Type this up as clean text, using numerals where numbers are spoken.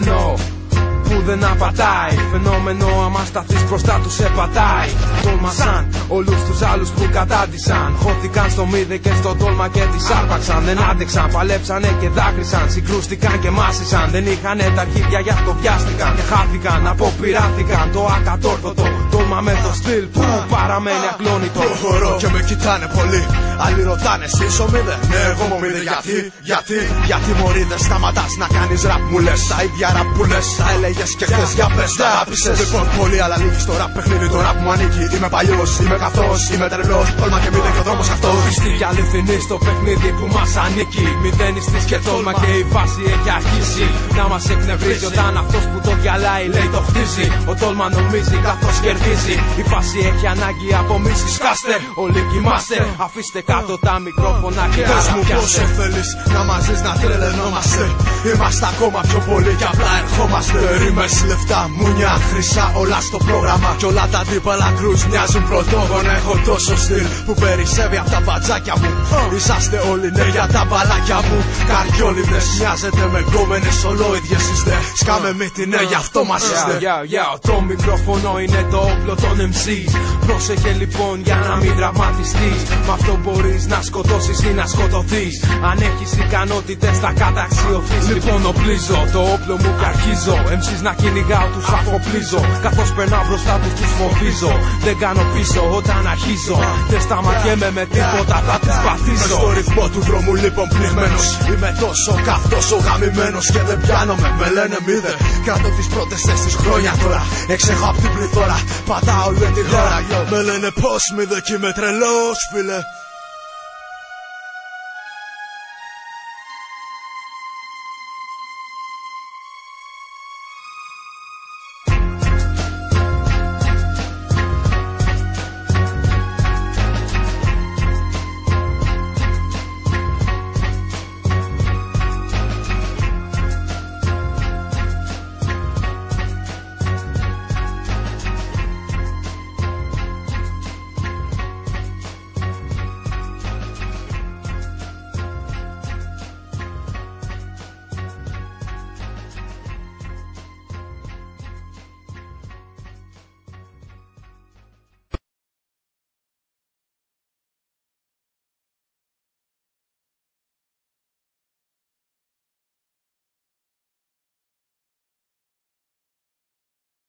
φαινόμενο που δεν απατάει. Φαινόμενο άμα σταθείς μπροστά τους σε πατάει. Τόλμασαν όλους τους άλλους που κατάντησαν. Χώθηκαν στο μύδε και στο τόλμα και τις άρπαξαν. Δεν άντεξαν, παλέψανε και δάκρυσαν. Συγκρούστηκαν και μάσησαν. Δεν είχανε τα αρχίδια γι' αυτό βιάστηκαν. Και χάθηκαν, αποπειράθηκαν το ακατόρθωτο. Τόλμα με το στυλ που παραμένει ακλόνητο. Προχωρώ και με κοιτάνε πολύ. Άλλοι ρωτάνε εσύ ομίδε. Ναι, εγώ ομίδε γιατί μωρί δεν σταματάς να κάνεις ραπ μου λες. Τα ίδια ραπ που λες, τα έλεγες και χθες για πες τα άπησες. Λοιπόν πολύ αλλά λίγοι στο ραπ παιχνίδι, το ραπ μου ανήκει. Είμαι παλιός, είμαι καυτός, είμαι τρελός. Τόλμα και μηδέν και ο δρόμος αυτός. Πιστή και αληθινή στο παιχνίδι που μας ανήκει. Μηδέν istής και τόλμα και η βάση έχει αρχίσει να μας εκνευρίζει. Όταν αυτός που το διαλάει λέει το χτίζει. Ο τόλμα νομίζει καθώς κερδίζει. Η βάση έχει ανάγκη από μίση. Σκάστε, όλοι κοιμάστε. Αφήστε κάτω τα μικρόφωνα και πες μου πόσο θέλεις να μαζείς να τρελαινόμαστε. Είμαστε ακόμα πιο πολλοί και απλά ερχόμαστε. Ρήμες, λεφτά, μουνιά, χρυσά όλα στο πρόγραμμα. Κι όλα τα αντίπαλα κρούς μοιάζουν πρωτόγωνα. Έχω τόσο στυλ που περισσεύει απ' τα μπατζάκια μου. Είσαστε όλοι ναι για τα μπαλάκια μου. Καριόλιδες, μοιάζετε με γκόμενες, ολόιδιες είστε. Σκάμε μύτη ναι γι' αυτό μας είστε. Το μικρόφωνο είναι το όπλο των MCs. Πρόσεχε λοιπόν για να μην τραυματιστείς. Μ' αυτό μπορείς να σκοτώσεις ή να σκοτωθείς. Αν έχεις ικανότητες θα καταξιωθείς. Λοιπόν οπλίζω το όπλο μου και αρχίζω. MCs να κυνηγάω τους αφοπλίζω. Καθώς περνάω μπροστά τους φοβίζω. Δεν κάνω πίσω όταν αρχίζω. Δεν σταματιέμαι με τίποτα, θα τους παθήσω. Μες στο ρυθμό του δρόμου λοιπόν πνιγμένος. Είμαι τόσο τόσο γαμημένος και δεν πιάνομαι. Με λένε μηδε. Κάτω τις πρώτες θέσεις χρόνια τώρα. Εξέχω απ' την πληθώρα. Πατάω όλη την ώρα. Με λένε πως μηδε κι είμαι τρελός φίλε.